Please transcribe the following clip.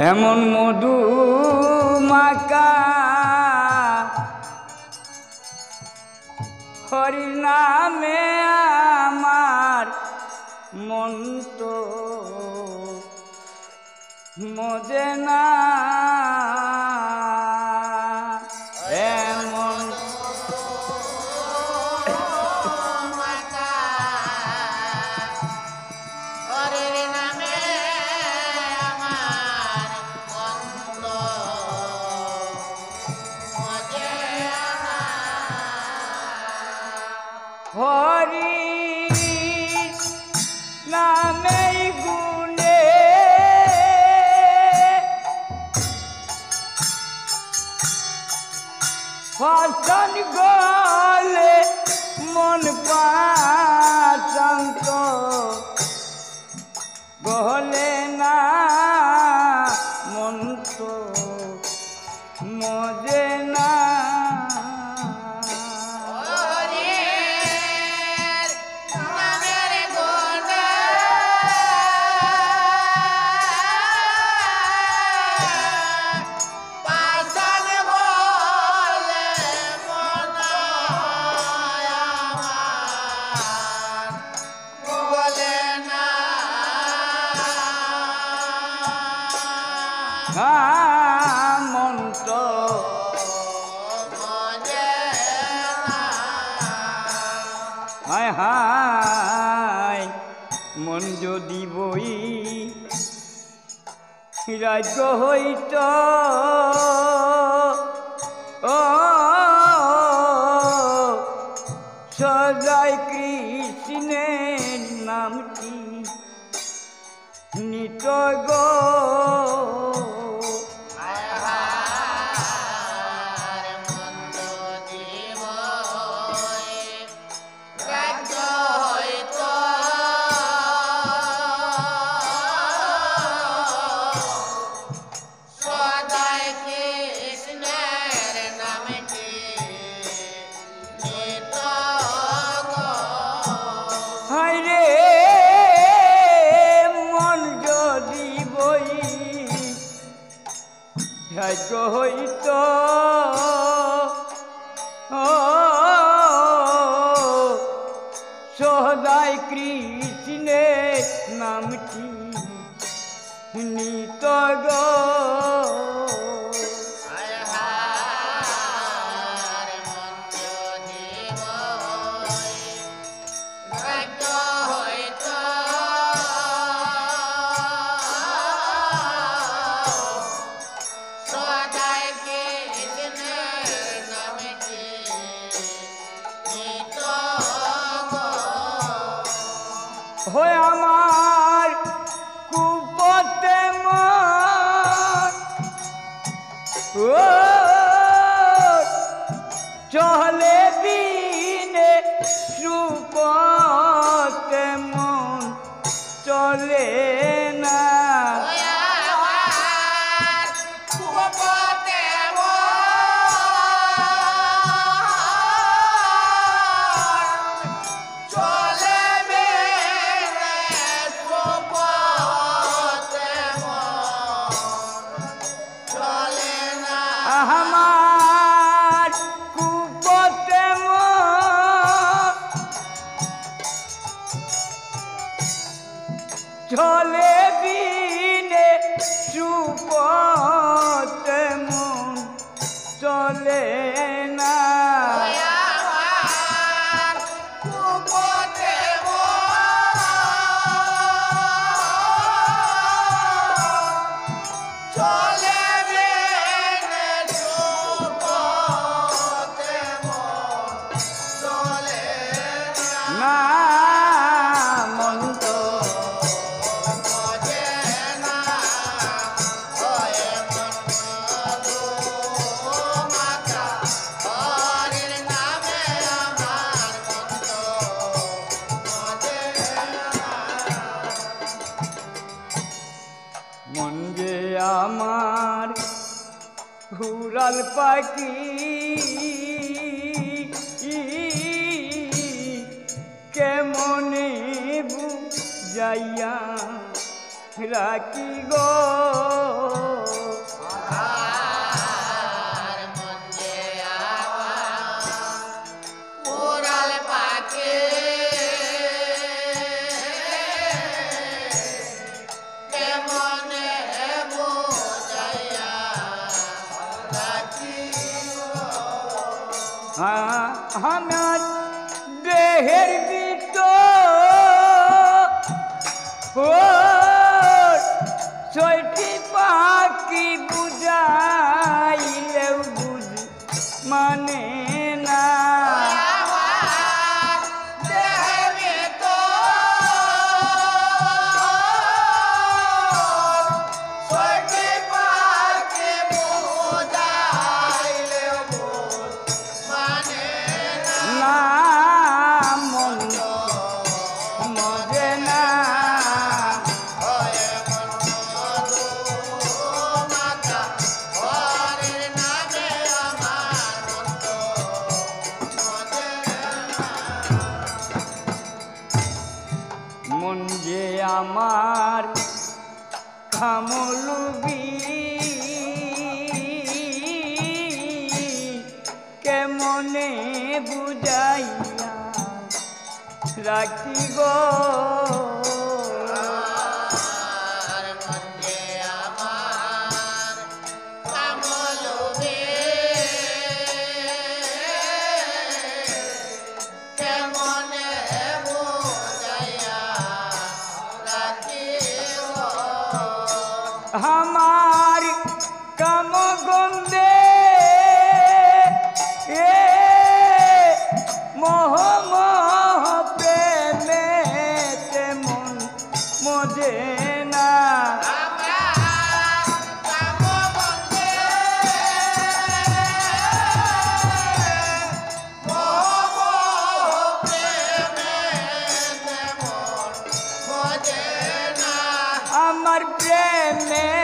এমন মধু মাকা হরি নামে আমার মন তো মজে না এমন হরি নামে গুণে ফসন গলে মন পাচন্ত গলে না মন তো মজে না মন্ত্র হায় হায় মন যদি বই রাজ্য হইত ও সদাই কৃষ্ণের নামটি নিত গো ভাগ্য হইত সদাই কৃষ্ণের নামটি নিত গো হয়ে আমার কুপতে মন চলে দিনে সুপতে মন চলে না আমার কুপতে মন চলে দিনে সুপতে মন চলে না মন যে আমার ঘুরাল পাখি কেমনে বুঝাইয়া রাখি গো আমার দেহের ভিতর ছয়টি পাখি বুঝাইলেও বুঝ মানে না মন যে আমার খামলুবি কেমনে বুঝাইয়া রাখি গো আমার কাম গন্ধে মোহ মোহ প্রেমে তেমন মজে না আমার প্রেমে